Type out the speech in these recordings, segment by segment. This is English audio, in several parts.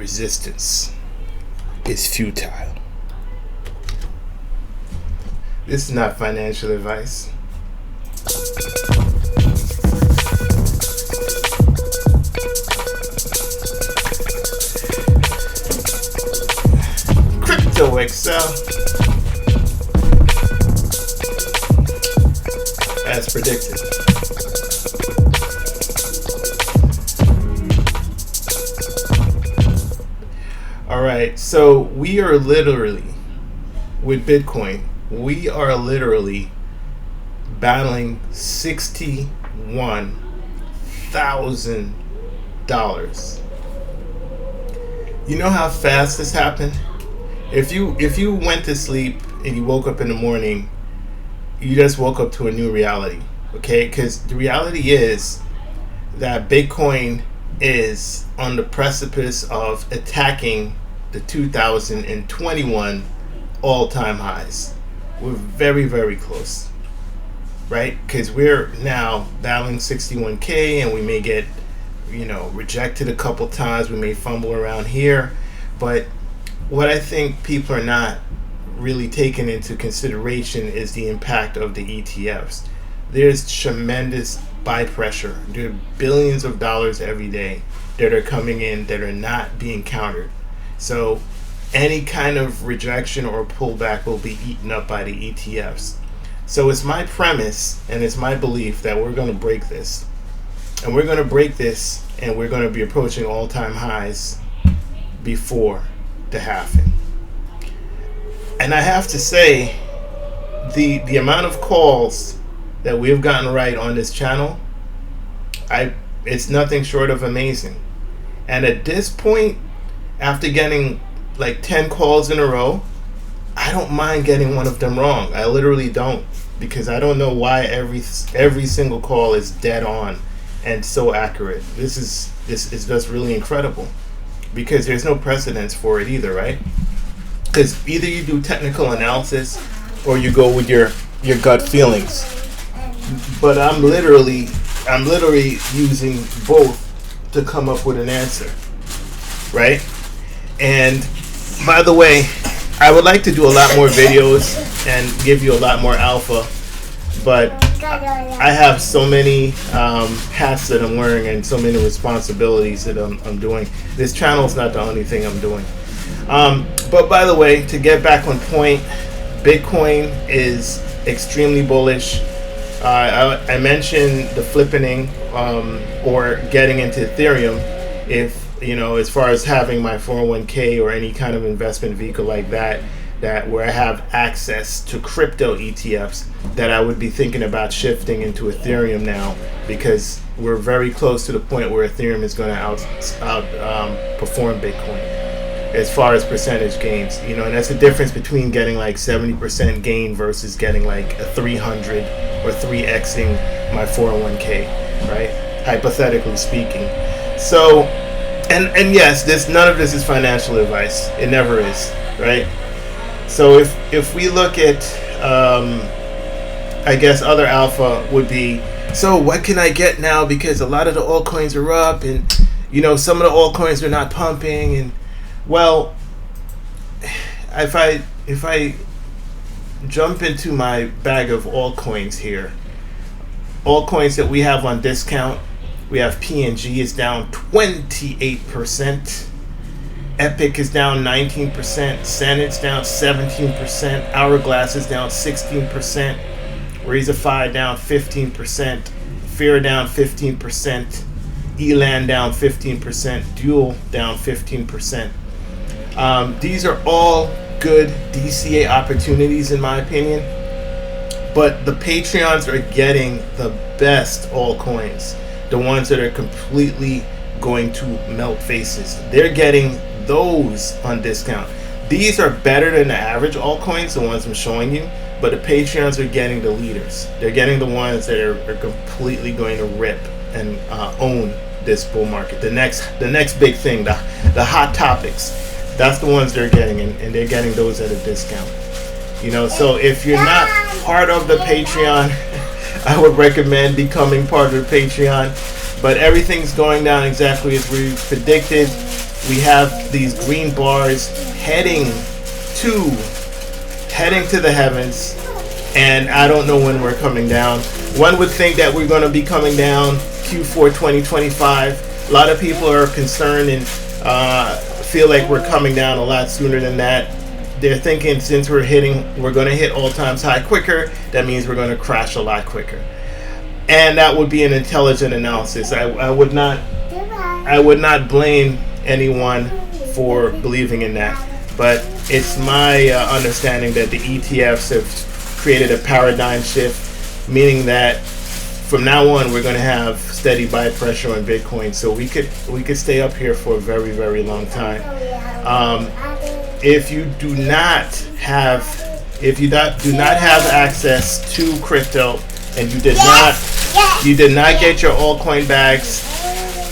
resistance is futile. This is not financial advice. Crypto.XL, as predicted. All right, so we are literally, with Bitcoin, we are literally battling $61,000. You know how fast this happened? If you went to sleep and you woke up in the morning, you just woke up to a new reality, okay? Because the reality is that Bitcoin is on the precipice of attacking the 2021 all-time highs. We're very, very close, right? Because we're now battling 61K, and we may get, rejected a couple times. We may fumble around here, but what I think people are not really taking into consideration is the impact of the ETFs. There's tremendous buy pressure. There are billions of dollars every day that are coming in that are not being countered. So any kind of rejection or pullback will be eaten up by the ETFs. So it's my premise and it's my belief that we're going to break this. And we're going to break this, and we're going to be approaching all-time highs before the halving. And I have to say, the amount of calls that we've gotten right on this channel, it's nothing short of amazing. And at this point, after getting like 10 calls in a row, I don't mind getting one of them wrong. I literally don't, because I don't know why every single call is dead on and so accurate. This is just really incredible, because there's no precedence for it either, right? Because either you do technical analysis or you go with your gut feelings. But I'm literally using both to come up with an answer, right? And by the way, I would like to do a lot more videos and give you a lot more alpha, but I have so many hats that I'm wearing and so many responsibilities that I'm doing. This channel is not the only thing I'm doing. But by the way, to get back on point, Bitcoin is extremely bullish. I mentioned the flippening or getting into Ethereum. If as far as having my 401k or any kind of investment vehicle like that where I have access to crypto ETFs, that I would be thinking about shifting into Ethereum now, because we're very close to the point where Ethereum is going to outperform Bitcoin as far as percentage gains. And that's the difference between getting like 70% gain versus getting like a 300 or 3xing my 401k, right? Hypothetically speaking. So, and yes, none of this is financial advice. It never is, right? So if we look at, I guess other alpha would be, so what can I get now? Because a lot of the altcoins are up, and some of the altcoins are not pumping. And well, if I jump into my bag of altcoins here, altcoins that we have on discount, we have PNG is down 28%. Epic is down 19%. Senat's down 17%. Hourglass is down 16%. Razorfy down 15%. Fear down 15%. Elan down 15%. Duel down 15%. These are all good DCA opportunities in my opinion. But the Patreons are getting the best altcoins. The ones that are completely going to melt faces. They're getting those on discount. These are better than the average altcoins, the ones I'm showing you, but the Patreons are getting the leaders. They're getting the ones that are completely going to rip and own this bull market. The next big thing, the hot topics, that's the ones they're getting, and they're getting those at a discount. So if you're not part of the Patreon, I would recommend becoming part of the Patreon. But everything's going down exactly as we predicted. We have these green bars heading to the heavens, and I don't know when we're coming down. One would think that we're going to be coming down Q4 2025. A lot of people are concerned and feel like we're coming down a lot sooner than that. They're thinking since we're going to hit all-time high quicker, that means we're going to crash a lot quicker. And that would be an intelligent analysis. I would not blame anyone for believing in that. But it's my understanding that the ETFs have created a paradigm shift, meaning that from now on we're going to have steady buy pressure on Bitcoin. So we could stay up here for a very, very long time. If you do not have access to crypto and you did not get your altcoin bags,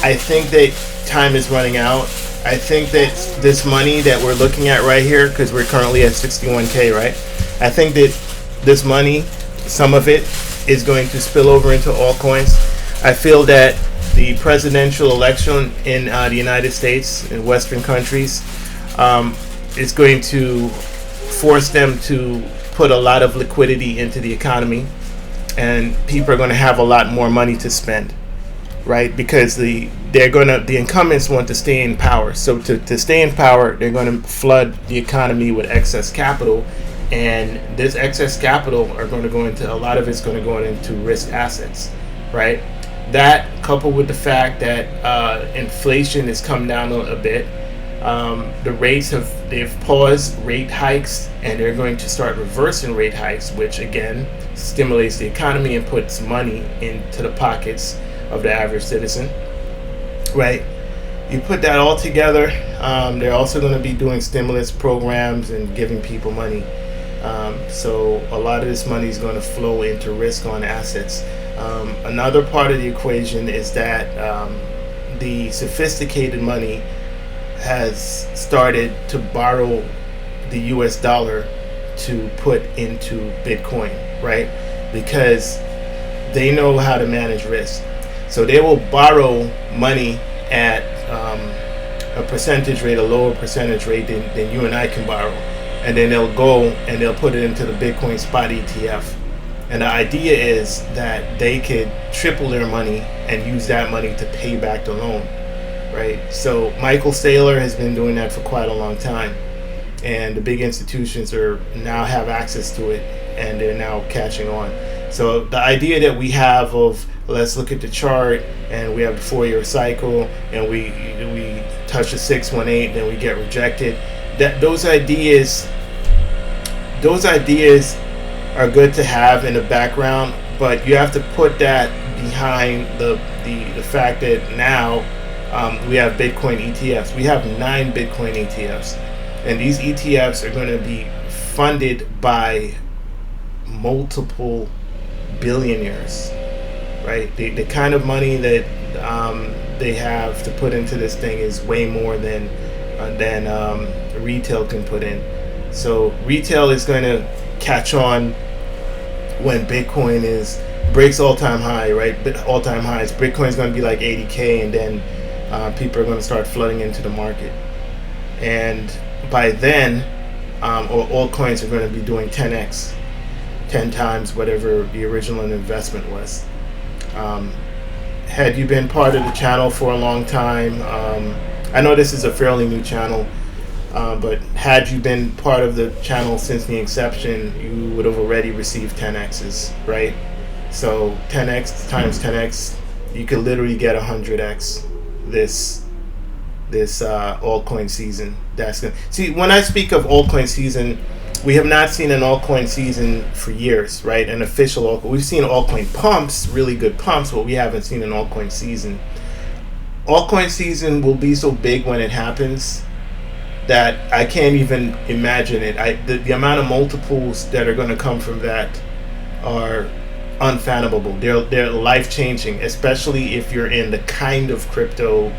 I think that time is running out. I think that this money that we're looking at right here, because we're currently at 61K, right? I think that this money, some of it, is going to spill over into altcoins. I feel that the presidential election in the United States, in Western countries, is going to force them to put a lot of liquidity into the economy, and people are going to have a lot more money to spend, right? Because the incumbents want to stay in power. So to stay in power, they're going to flood the economy with excess capital, and this excess capital are going to go into, a lot of it's going to go into risk assets, right? That coupled with the fact that inflation has come down a bit. The rates they've paused rate hikes, and they're going to start reversing rate hikes, which again stimulates the economy and puts money into the pockets of the average citizen, right? You put that all together, they're also going to be doing stimulus programs and giving people money. So a lot of this money is going to flow into risk on assets. Another part of the equation is that the sophisticated money has started to borrow the US dollar to put into Bitcoin, right? Because they know how to manage risk. So they will borrow money at a percentage rate, a lower percentage rate than you and I can borrow. And then they'll go and they'll put it into the Bitcoin spot ETF. And the idea is that they could triple their money and use that money to pay back the loan. Right, so Michael Saylor has been doing that for quite a long time, and the big institutions now have access to it, and they're now catching on. So the idea that we have of, let's look at the chart, and we have the 4-year cycle, and we touch the 618, then we get rejected. Those ideas are good to have in the background, but you have to put that behind the fact that now. We have Bitcoin ETFs. We have 9 Bitcoin ETFs. And these ETFs are going to be funded by multiple billionaires, right? The kind of money that they have to put into this thing is way more than retail can put in. So retail is going to catch on when Bitcoin breaks all-time high, right? All-time highs. Bitcoin is going to be like 80K, and then people are going to start flooding into the market, and by then altcoins are going to be doing 10x, 10 times whatever the original investment was. Had you been part of the channel for a long time, I know this is a fairly new channel, but had you been part of the channel since the inception, you would have already received 10x's, right? So 10x times 10x, you could literally get 100x this altcoin season. See, when I speak of altcoin season, we have not seen an altcoin season for years, right? An official altcoin. We've seen altcoin pumps, really good pumps, but we haven't seen an altcoin season. Altcoin season will be so big when it happens that I can't even imagine it. The amount of multiples that are going to come from that are unfathomable. They're life-changing, especially if you're in the kind of crypto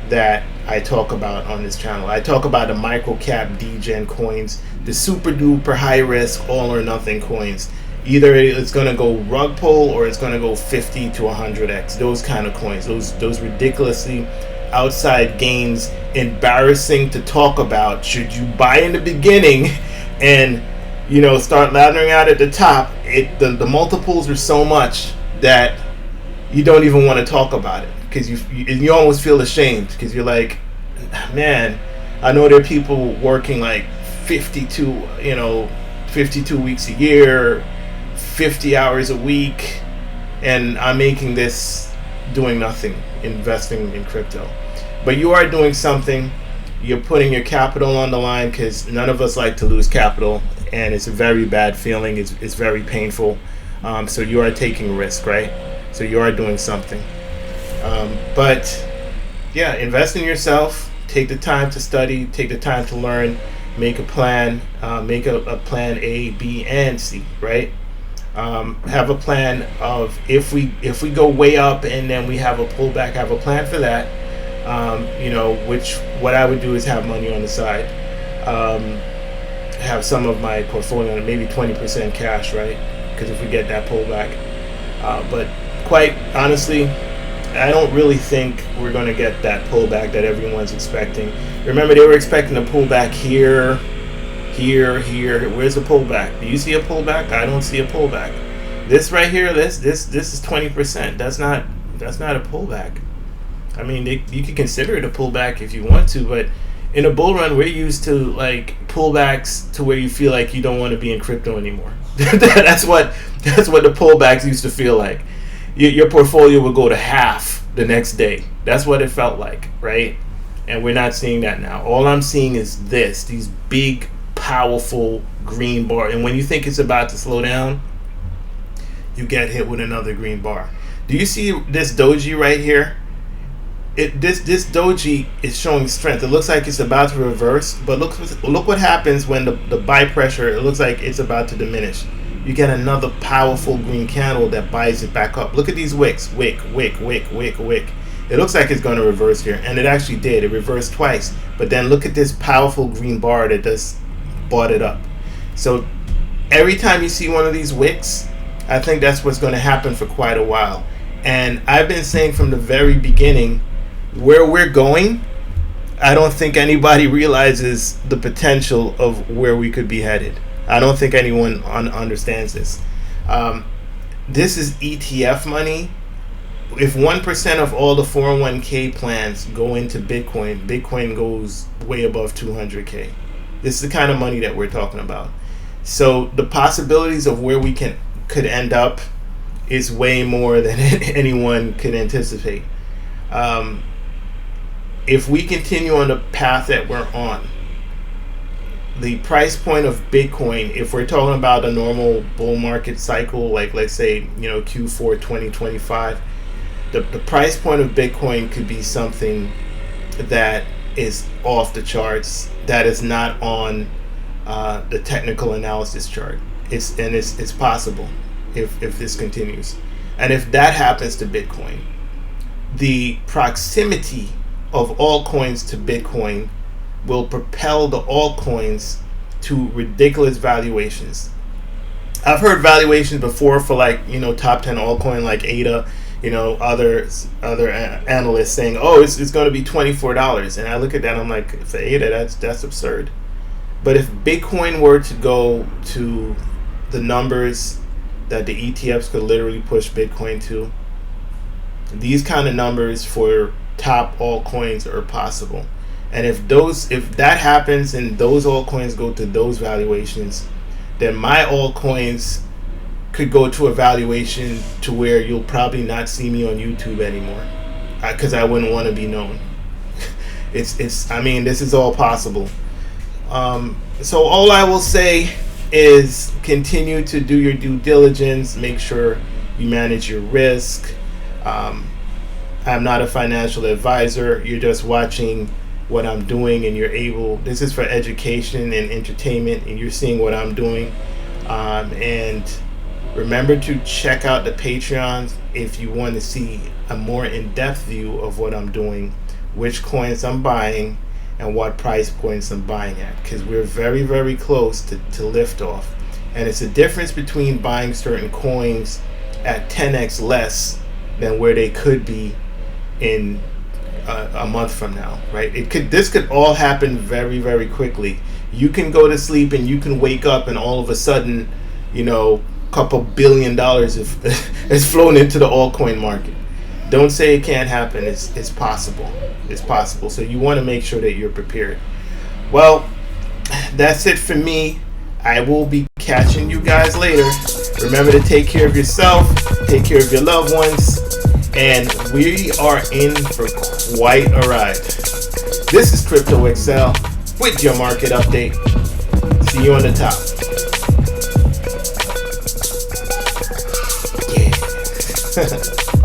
that I talk about on this channel. I talk about the micro cap degen coins, the super duper high risk all or nothing coins. Either it's going to go rug pull or it's going to go 50 to 100x. Those kind of coins, those ridiculously outside gains embarrassing to talk about. Should you buy in the beginning and start laddering out at the top, the multiples are so much that you don't even want to talk about it, because you almost feel ashamed, because you're like, man, I know there are people working like 52 weeks a year, 50 hours a week, and I'm making this doing nothing, investing in crypto. But you are doing something. You're putting your capital on the line, because none of us like to lose capital, and it's a very bad feeling. It's very painful. So you are taking a risk, right? So you are doing something. But yeah, invest in yourself. Take the time to study. Take the time to learn. Make a plan. Make a plan A, B, and C, right? Have a plan of if we go way up and then we have a pullback. Have a plan for that. Which what I would do is have money on the side. Have some of my portfolio, maybe 20% cash, right? Because if we get that pullback, but quite honestly, I don't really think we're going to get that pullback that everyone's expecting. Remember, they were expecting a pullback here. Where's the pullback? Do you see a pullback? I don't see a pullback. This right here, this is 20%. That's not a pullback. I mean, you can consider it a pullback if you want to, but in a bull run, we're used to like pullbacks to where you feel like you don't want to be in crypto anymore. That's what the pullbacks used to feel like. Your portfolio would go to half the next day. That's what it felt like, right? And we're not seeing that now. All I'm seeing is these big, powerful green bar. And when you think it's about to slow down, you get hit with another green bar. Do you see this doji right here? This doji is showing strength. It looks like it's about to reverse, but look what happens when the buy pressure, it looks like it's about to diminish. You get another powerful green candle that buys it back up. Look at these wicks. Wick. It looks like it's going to reverse here, and it actually did. It reversed twice. But then look at this powerful green bar that just bought it up. So every time you see one of these wicks, I think that's what's going to happen for quite a while. And I've been saying from the very beginning, where we're going, I don't think anybody realizes the potential of where we could be headed. I don't think anyone understands this. This is ETF money. If 1% of all the 401k plans go into Bitcoin goes way above 200k. This is the kind of money that we're talking about. So the possibilities of where we could end up is way more than anyone could anticipate. If we continue on the path that we're on, the price point of Bitcoin, if we're talking about a normal bull market cycle, like let's say, Q4 2025, the price point of Bitcoin could be something that is off the charts, that is not on the technical analysis chart. It's possible if this continues. And if that happens to Bitcoin, the proximity of altcoins to Bitcoin will propel the altcoins to ridiculous valuations. I've heard valuations before for top 10 altcoin like ADA, other analysts saying, oh, it's going to be $24. And I look at that and I'm like, for ADA, that's absurd. But if Bitcoin were to go to the numbers that the ETFs could literally push Bitcoin to, these kind of numbers for top altcoins are possible. And if that happens and those altcoins go to those valuations, then my altcoins could go to a valuation to where you'll probably not see me on YouTube anymore, because I wouldn't want to be known. This is all possible. So all I will say is continue to do your due diligence. Make sure you manage your risk. I'm not a financial advisor. You're just watching what I'm doing, and this is for education and entertainment, and you're seeing what I'm doing. And remember to check out the Patreons if you want to see a more in-depth view of what I'm doing, which coins I'm buying, and what price points I'm buying at, because we're very, very close to liftoff. And it's a difference between buying certain coins at 10x less than where they could be in a month from now, right? This could all happen very, very quickly. You can go to sleep and you can wake up and all of a sudden, couple $1 billion is flown into the altcoin market. Don't say it can't happen. It's possible. It's possible. So you want to make sure that you're prepared. Well, that's it for me. I will be catching you guys later. Remember to take care of yourself, take care of your loved ones, and we are in for quite a ride. This is Crypto.XL with your market update. See you on the top. Yeah.